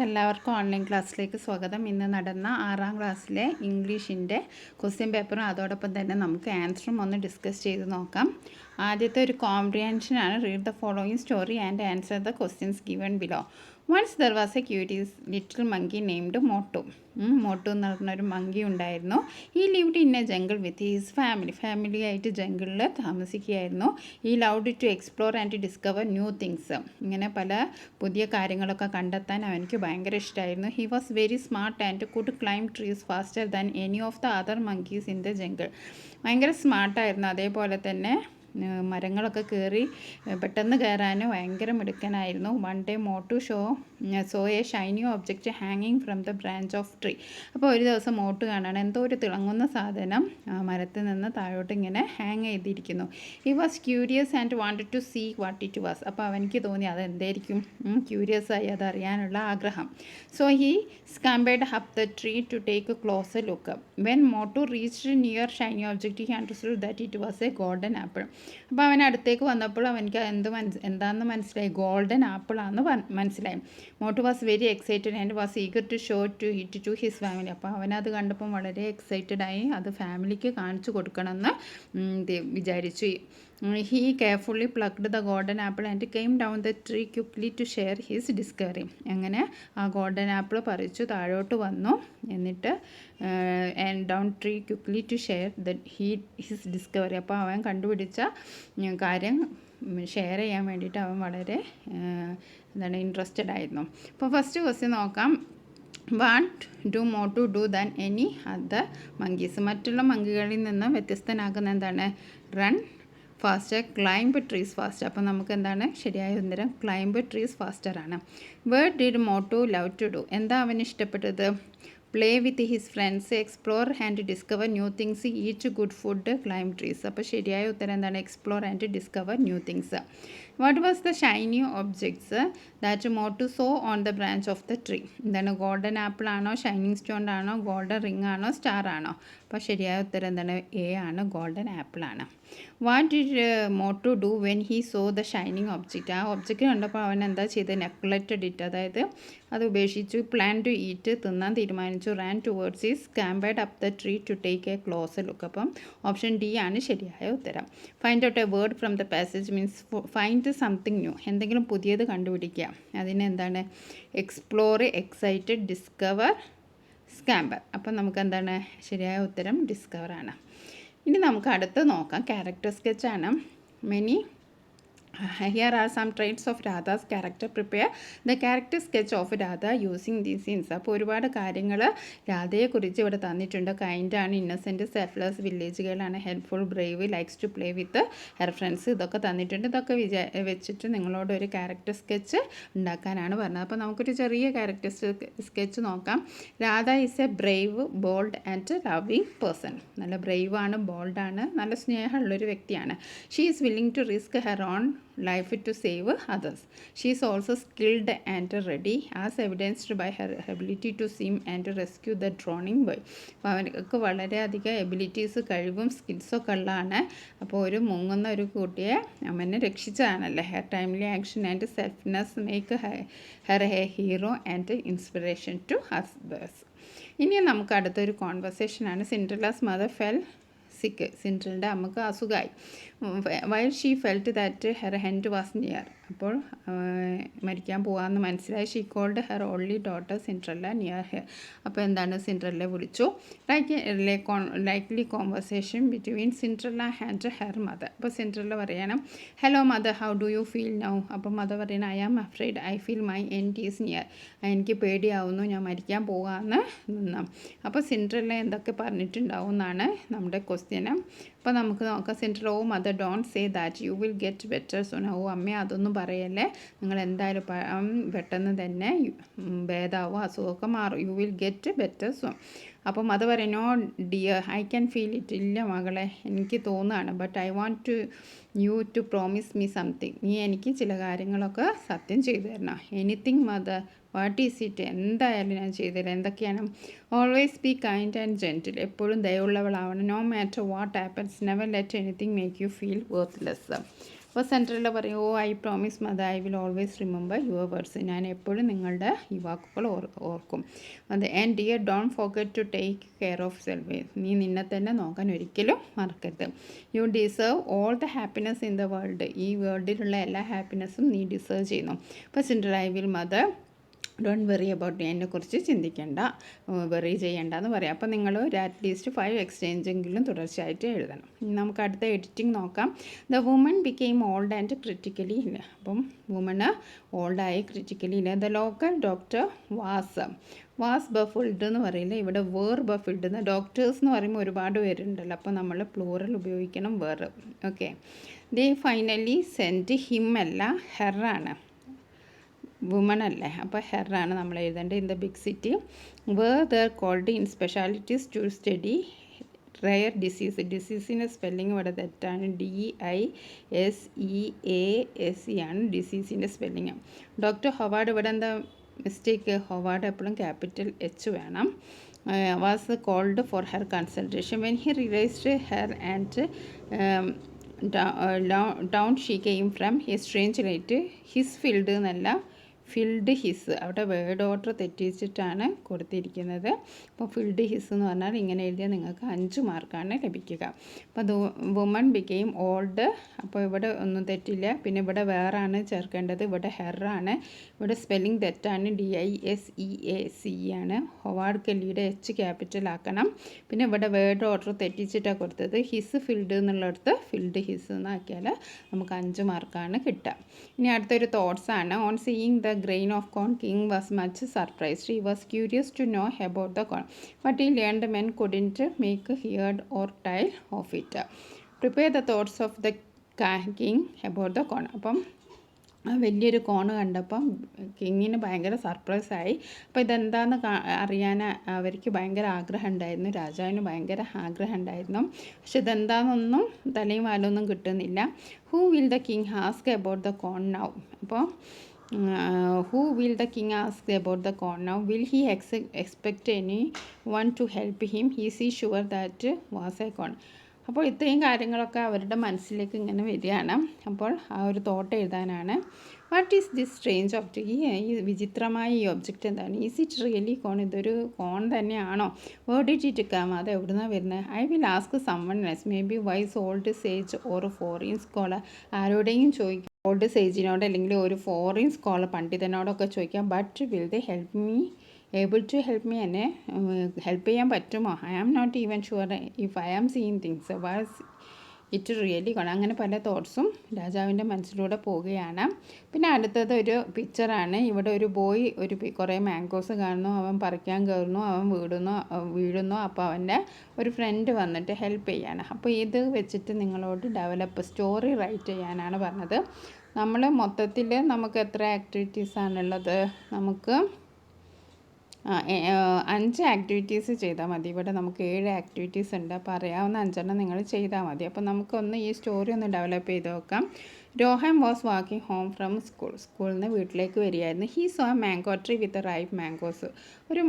എല്ലാവർക്കും ഓൺലൈൻ ക്ലാസ്സിലേക്ക് സ്വാഗതം. ഇന്ന് നടന്ന 6ാം ക്ലാസ്സിലെ ഇംഗ്ലീഷിൻ്റെ ക്വസ്റ്റ്യൻ പേപ്പറും അതോടൊപ്പം തന്നെ നമുക്ക് ആൻസറും ഒന്ന് ഡിസ്കസ് ചെയ്ത് നോക്കാം. ആദ്യത്തെ ഒരു കോംപ്രിഹെൻഷനാണ്. Read the following story and answer the questions given below. Once there was a curious little monkey named Motu. Motu എന്ന് പറഞ്ഞൊരു മങ്കി ഉണ്ടായിരുന്നു. He lived in a jungle with his ഫാമിലിയായിട്ട് ജംഗിളിൽ താമസിക്കുകയായിരുന്നു. He loved to explore and discover new things. ഇങ്ങനെ പല പുതിയ കാര്യങ്ങളൊക്കെ കണ്ടെത്താൻ അവനിക്ക് ഭയങ്കര ഇഷ്ടമായിരുന്നു. He was very smart and could climb trees faster than any of the other monkeys in the jungle. ഭയങ്കര സ്മാർട്ടായിരുന്നു. അതേപോലെ തന്നെ മരങ്ങളൊക്കെ കയറി പെട്ടെന്ന് കയറാൻ ഭയങ്കര മിടുക്കനായിരുന്നു. One day Motu saw a shiny object ഹാങ്ങിങ് from the branch of tree. അപ്പോൾ ഒരു ദിവസം മോട്ടു കാണാണ് എന്തോ ഒരു തിളങ്ങുന്ന സാധനം മരത്തിൽ നിന്ന് താഴോട്ട് ഇങ്ങനെ ഹാങ് ചെയ്തിരിക്കുന്നു. He was curious and wanted to see what it was. അപ്പോൾ അവനിക്ക് തോന്നി അതെന്തായിരിക്കും, ക്യൂരിയസ് ആയി അതറിയാനുള്ള ആഗ്രഹം. So he scampered up the tree to take a closer look. When Motu reached near shiny object he understood that it was a golden apple. അപ്പോൾ അവൻ അടുത്തേക്ക് വന്നപ്പോൾ അവനിക്ക് എന്താണെന്ന് മനസ്സിലായി, ഗോൾഡൻ ആപ്പിളാണെന്ന് മനസ്സിലായി. Motu was very excited and was eager to show it to his family. അപ്പോൾ അവനത് കണ്ടപ്പം വളരെ എക്സൈറ്റഡായി അത് ഫാമിലിക്ക് കാണിച്ചു കൊടുക്കണമെന്ന് വിചാരിച്ചു. He carefully plucked the golden apple and came down the tree quickly to share his discovery. അങ്ങനെ ആ ഗോൾഡൻ ആപ്പിൾ പറിച്ചു താഴോട്ട് വന്നു. എന്നിട്ട് and down tree quickly to share his discovery. അപ്പോൾ അവൻ കണ്ടുപിടിച്ച കാര്യം ഷെയർ ചെയ്യാൻ വേണ്ടിയിട്ട് അവൻ വളരെ ഇൻട്രസ്റ്റഡ് ആയിരുന്നു. അപ്പോൾ ഫസ്റ്റ് ക്വസ്റ്റ്യൻ നോക്കാം. What do Motu do than any other monkeys. മറ്റുള്ള മങ്കികളിൽ നിന്ന് വ്യത്യസ്തനാക്കുന്ന എന്താണ്? Run faster, climb trees faster. അപ്പോൾ നമുക്ക് എന്താണ് ശരിയായ ഉത്തരം? ക്ലൈംബ് ട്രീസ് ഫാസ്റ്റർ ആണ്. What did Motu love to do. എന്താ അവന് ഇഷ്ടപ്പെട്ടത്? Play with his friends, explore and discover new things, eat good food, climb trees. അപ്പോൾ ശരിയായ ഉത്തരം എന്താണ്? Explore and discover new things. What was the Shiny objects that Motu so on the branch of the tree. എന്താണ്? Golden apple ആണോ, shining stone ആണോ, golden ring ആണോ, star ആണോ? അപ്പോൾ ശരിയായ ഉത്തരം എന്താണ്? എ ആണ്, ഗോൾഡൻ ആപ്പിൾ ആണ്. What did Motu do when he so the shining object. ആ ഒബ്ജക്റ്റ് കണ്ടപ്പോൾ അവൻ എന്താ ചെയ്തത്? നെഗ്ലക്റ്റഡ് ഇറ്റ്, അതായത് അത് ഉപേക്ഷിച്ചു. പ്ലാൻ ടു ഈറ്റ്, തിന്നാൻ തീരുമാനിച്ചു. Ran towards his, scampered up the tree to take a closer look. അപ്പം ഓപ്ഷൻ ഡി ആണ് ശരിയായ ഉത്തരം. Find out a word from the passage means find something new. എന്തെങ്കിലും പുതിയത് കണ്ടുപിടിക്കുക. അതിന് എന്താണ്? Explore, excited, discover, scamper. അപ്പം നമുക്ക് എന്താണ് ശരിയായ ഉത്തരം? ഡിസ്കവർ ആണ്. ഇനി നമുക്ക് അടുത്ത് നോക്കാം. Character സ്കെച്ചാണ്. Here are some traits of Radha's character. Prepare the character sketch of Radha using these scenes. അപ്പോൾ ഒരുപാട് കാര്യങ്ങൾ രാധയെക്കുറിച്ച് ഇവിടെ തന്നിട്ടുണ്ട്. കൈൻഡാണ്, ഇന്നസെൻറ്റ്, സെൽഫ്ലെസ്, വില്ലേജ് ഗേളാണ്, helpful, brave, likes to play with her friends. ഇതൊക്കെ തന്നിട്ടുണ്ട്. ഇതൊക്കെ വെച്ചിട്ട് നിങ്ങളോട് ഒരു ക്യാരക്ടർ സ്കെച്ച് ഉണ്ടാക്കാനാണ് പറഞ്ഞത്. അപ്പോൾ നമുക്കൊരു ചെറിയ ക്യാരക്ടർ സ്കെച്ച് നോക്കാം. Radha is a brave, bold and loving person. നല്ല ബ്രേവാണ്, ബോൾഡാണ്, നല്ല സ്നേഹമുള്ളൊരു വ്യക്തിയാണ്. She is willing to risk her own life to save others. She is also skilled and ready as evidenced by her ability to swim and rescue the drowning boy. അപ്പോൾ അവർക്ക് വളരെയധികം abilities, കഴിവും സ്കിൽസൊക്കെ ഉള്ളതാണ്. അപ്പോൾ ഒരു മുങ്ങുന്ന ഒരു കുട്ടിയെ അവനെ രക്ഷിച്ചതാണല്ലേ. Her timely action and selflessness make her a hero and inspiration to ഹസ്ബേഴ്സ്. ഇനി നമുക്ക് അടുത്തൊരു കോൺവെർസേഷനാണ്. സിൻഡ്രല്ലാസ് മദർ ഫെൽ സിക്ക്. സിൻഡ്രലിൻ്റെ അമ്മക്ക് അസുഖമായി. While she felt that her end was near. അപ്പോൾ മരിക്കാൻ പോകാമെന്ന് മനസ്സിലായി. She called her only daughter Cinderella near her. അപ്പോൾ എന്താണ്? സിൻഡ്രല്ലെ വിളിച്ചു. Likely conversation between Cinderella and her mother. അപ്പോൾ സിൻഡ്രല്ല പറയണം, hello mother, how do you feel now. അപ്പോൾ മദർ പറയണം, I am afraid, I feel my end is near. എനിക്ക് പേടിയാവുന്നു, ഞാൻ മരിക്കാൻ പോകാമെന്ന് നിന്നു. അപ്പോൾ സിൻഡ്രല്ല എന്തൊക്കെ പറഞ്ഞിട്ടുണ്ടാവും എന്നാണ് നമ്മുടെ ക്വസ്റ്റ്യന്. അപ്പോൾ നമുക്ക് നോക്കാം. Cinderella, oh mother don't say that, you will get better soon. ഓ അമ്മേ, അതൊന്നും പറയല്ലേ, നിങ്ങൾ എന്തായാലും പെട്ടെന്ന് തന്നെ ഭേദാവും, അസുഖമൊക്കെ മാറും. You will get better soon. അപ്പം അത് പറയും, no dear, I can feel it. ഇല്ല മകളെ, എനിക്ക് തോന്നുകയാണ്. But I want you to promise me something. നീ എനിക്ക് ചില കാര്യങ്ങളൊക്കെ സത്യം ചെയ്തു തരണം. Anything mother, what is it. എന്തായാലും ഞാൻ ചെയ്തുതരാം. എന്തൊക്കെയാണ്? Always be kind and gentle. എപ്പോഴും ദയവുള്ളവളാവണം. No matter what happens, never let anything make you feel worthless. അപ്പോൾ സെൻറ്ററിൽ പറയും, oh I promise mother I will always remember your words. ഞാൻ എപ്പോഴും നിങ്ങളുടെ ഈ വാക്കുകൾ ഓർക്കും. അത് and dear don't forget to take care of self. നീ നിന്നെ തന്നെ നോക്കാൻ ഒരിക്കലും മറക്കരുത്. You deserve all the happiness in the world. ഈ വേൾഡിലുള്ള എല്ലാ ഹാപ്പിനെസ്സും നീ ഡിസേർവ് ചെയ്യുന്നു. അപ്പോൾ സെൻറ്റർ I will mother don't worry about me. എന്നെക്കുറിച്ച് ചിന്തിക്കേണ്ട, വെറി ചെയ്യേണ്ട എന്ന് പറയാം. അപ്പോൾ നിങ്ങൾ ഒരു അറ്റ്ലീസ്റ്റ് 5 എക്സ്ചേഞ്ചെങ്കിലും തുടർച്ചയായിട്ട് എഴുതണം. നമുക്ക് അടുത്ത എഡിറ്റിംഗ് നോക്കാം. The woman became old and critically ഇല്ല. അപ്പം വുമണ് ഓൾഡായി ക്രിറ്റിക്കലി ഇല്ല. ദ ലോക്കൽ ഡോക്ടർ വാസ് ബഫിൾഡ് എന്ന് പറയില്ല, ഇവിടെ വേർ ബഫിൾഡ് എന്ന്. ഡോക്ടേഴ്സ് എന്ന് പറയുമ്പോൾ ഒരുപാട് പേരുണ്ടല്ലോ, അപ്പോൾ നമ്മൾ പ്ലൂറൽ ഉപയോഗിക്കണം, where. Okay. They finally sent him അല്ല, ഹെറാണ്, വുമൺ അല്ലേ, അപ്പോൾ ഹെറാണ് നമ്മൾ എഴുതേണ്ടത്. In the big city where there called in specialities to study rare disease. ഡിസീസിൻ്റെ സ്പെല്ലിങ് ഇവിടെ തെറ്റാണ്, DISEASE ആണ് ഡിസീസിൻ്റെ സ്പെല്ലിങ്. ഡോക്ടർ ഹൊവാർഡ്, ഇവിടെ എന്താ മിസ്റ്റേക്ക്, ഹൊവാർഡ് എപ്പോഴും ക്യാപിറ്റൽ H വേണം. Was called for her consultation. When he realised her and down she came from a strange light. His filled എന്നല്ല, filled his, അവിടെ വേർഡ് ഓർഡർ തെറ്റിച്ചിട്ടാണ് കൊടുത്തിരിക്കുന്നത്. അപ്പോൾ filled his എന്ന് പറഞ്ഞാൽ ഇങ്ങനെ എഴുതിയാൽ നിങ്ങൾക്ക് 5 മാർക്കാണ് ലഭിക്കുക. അപ്പോൾ അത് വുമൺ ബിക്കെയിം ഓൾഡ്, അപ്പോൾ ഇവിടെ ഒന്നും തെറ്റില്ല. പിന്നെ ഇവിടെ വേറാണ് ചേർക്കേണ്ടത്, ഇവിടെ ഹെറാണ്, ഇവിടെ സ്പെല്ലിംഗ് തെറ്റാണ്, DISEACE ആണ്. ഹൊവാർഡ് കെല്ലിയുടെ H ക്യാപിറ്റൽ ആക്കണം. പിന്നെ ഇവിടെ വേർഡ് ഓർഡർ തെറ്റിച്ചിട്ടാണ് കൊടുത്തത്, ഹിസ് ഫിൽഡ് എന്നുള്ളിടത്ത് ഫിൽഡ് ഹിസ് എന്നാക്കിയാൽ നമുക്ക് 5 മാർക്കാണ് കിട്ടുക. ഇനി അടുത്തൊരു തോട്ട്സ് ആണ്. On seeing the grain of corn, king was much surprised. He was curious to know about the corn, but he learned men couldn't make head or tail of it. Prepare the thoughts of the king about the corn. അപ്പം വലിയൊരു cone കണ്ടപ്പം കിങ്ങിന് ഭയങ്കര സർപ്രൈസായി. അപ്പോൾ ഇതെന്താണെന്ന് അറിയാൻ അവർക്ക് ഭയങ്കര ആഗ്രഹം ഉണ്ടായിരുന്നു, രാജാവിന് ഭയങ്കര ആഗ്രഹം ഉണ്ടായിരുന്നു. പക്ഷെ ഇതെന്താണെന്നൊന്നും തലയും വാലൊന്നും കിട്ടുന്നില്ല. Who will the king ask about the corn now. അപ്പോൾ who will the king ask about the corn now? Will he expect anyone to help him? Is he sure that was a corn? അപ്പോൾ ഇത്രയും കാര്യങ്ങളൊക്കെ അവരുടെ മനസ്സിലേക്ക് ഇങ്ങനെ വരികയാണ്. അപ്പോൾ ആ ഒരു തോട്ട് എഴുതാനാണ്. What is this strange object? ഈ വിചിത്രമായ ഈ ഒബ്ജക്റ്റ് എന്താണ്? Is it really corn? ഇതൊരു കോൺ തന്നെയാണോ? Where did it come? അത് എവിടുന്നാണ് വരുന്നത്? I will ask someone else, maybe wise old sage or foreign scholar. ആരോടെങ്കിലും ചോദിക്കും, ഓൾഡ് സേജിനോട് അല്ലെങ്കിൽ ഒരു ഫോറിൻ സ്കോളർ പണ്ഡിതനോടൊക്കെ ചോദിക്കാം. But will they help me, able to help me, എന്നെ ഹെൽപ്പ് ചെയ്യാൻ പറ്റുമോ? I am not even sure if I am seeing things was it really corn. അങ്ങനെ പല തോട്ട്സും രാജാവിൻ്റെ മനസ്സിലൂടെ പോവുകയാണ്. പിന്നെ അടുത്തത് ഒരു പിക്ചറാണ്. ഇവിടെ ഒരു ബോയ് കുറേ മാംഗോസ് കാണുന്നു, അവൻ പറിക്കാൻ കയറുന്നു, അവൻ വീഴുന്നു. അപ്പോൾ അവൻ്റെ ഒരു ഫ്രണ്ട് വന്നിട്ട് ഹെൽപ്പ് ചെയ്യാണ്. അപ്പോൾ ഇത് വെച്ചിട്ട് നിങ്ങളോട് ഡെവലപ്പ് സ്റ്റോറി റൈറ്റ് ചെയ്യാനാണ് പറഞ്ഞത്. നമ്മൾ മൊത്തത്തിൽ നമുക്ക് എത്ര ആക്ടിവിറ്റീസാണുള്ളത്? നമുക്ക് 5 ആക്ടിവിറ്റീസ് ചെയ്താൽ മതി. ഇവിടെ നമുക്ക് 7 ആക്ടിവിറ്റീസ് ഉണ്ട്. അപ്പോൾ അറിയാവുന്ന 5 നിങ്ങൾ ചെയ്താൽ മതി. അപ്പോൾ നമുക്കൊന്ന് ഈ സ്റ്റോറി ഒന്ന് ഡെവലപ്പ് ചെയ്ത് നോക്കാം. Rohan was walking home from സ്കൂളിൽ നിന്ന് വീട്ടിലേക്ക് വരികയായിരുന്നു. He saw mango tree with ripe mangoes. ഒരു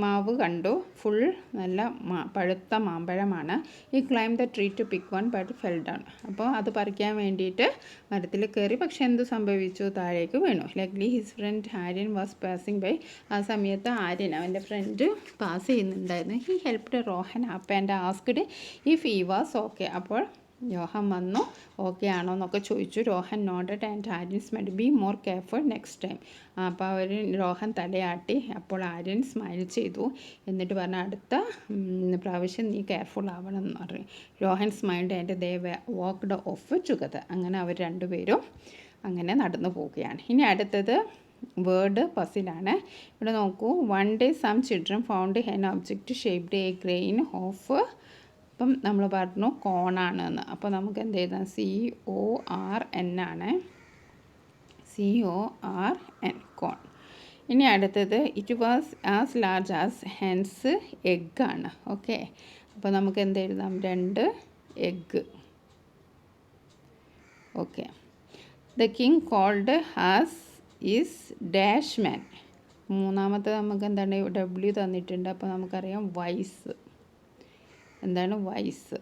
മാവ് കണ്ടു, ഫുൾ നല്ല പഴുത്ത മാമ്പഴമാണ്. He climb the tree to pick one but fell down. അപ്പോൾ അത് പറിക്കാൻ വേണ്ടിയിട്ട് മരത്തിൽ കയറി, പക്ഷെ എന്ത് സംഭവിച്ചു? താഴേക്ക് വീണു. Luckily his friend Aryan was passing by. ആ സമയത്ത് ആര്യൻ, അവൻ്റെ ഫ്രണ്ട്, പാസ് ചെയ്യുന്നുണ്ടായിരുന്നു. He helped Rohan up and asked if he was okay. അപ്പോൾ രോഹൻ വന്നു, ഓക്കെ ആണോ എന്നൊക്കെ ചോദിച്ചു. Rohan nodded and Aryan smiled. Be more careful next time. അപ്പോൾ രോഹൻ തലയാട്ടി. അപ്പോൾ ആര്യൻ സ്മൈൽ ചെയ്തു. എന്നിട്ട് പറഞ്ഞ അടുത്ത പ്രാവശ്യം നീ കെയർഫുൾ ആവണം എന്ന് പറഞ്ഞു. Rohan smiled and they walked of together. അങ്ങനെ അവർ രണ്ടുപേരും അങ്ങനെ നടന്നു പോവുകയാണ്. ഇനി അടുത്തത് വേർഡ് പസിലാണ്. ഇവിടെ നോക്കൂ. One day some children found an object shaped a grain of. അപ്പം നമ്മൾ പറഞ്ഞു കോണാണ് എന്ന്. അപ്പോൾ നമുക്ക് എന്ത് എഴുതാം? CORN ആണ്. CORN, corn. ഇനി അടുത്തത് it was as large as hen's egg ആണ്. ഓക്കെ. അപ്പോൾ നമുക്ക് എന്ത് എഴുതാം? 2 egg. Okay. The king called has is dash man. മൂന്നാമത്തെ നമുക്ക് എന്താണ്? W തന്നിട്ടുണ്ട്. അപ്പോൾ നമുക്കറിയാം വൈസ്. എന്താണ്? വൈസ്.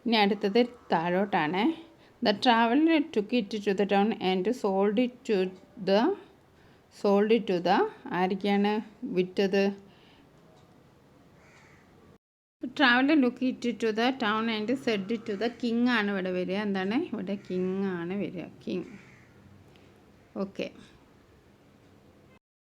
ഇനി അടുത്തത് താഴോട്ടാണ്. The traveller took it to the town and sold it to the ആരൊക്കെയാണ് വിറ്റത്? Traveller took it to the town and sold it to the king ആണ് ഇവിടെ വരിക. എന്താണ് ഇവിടെ? കിങ് ആണ് വരിക. കിങ്. ഓക്കെ.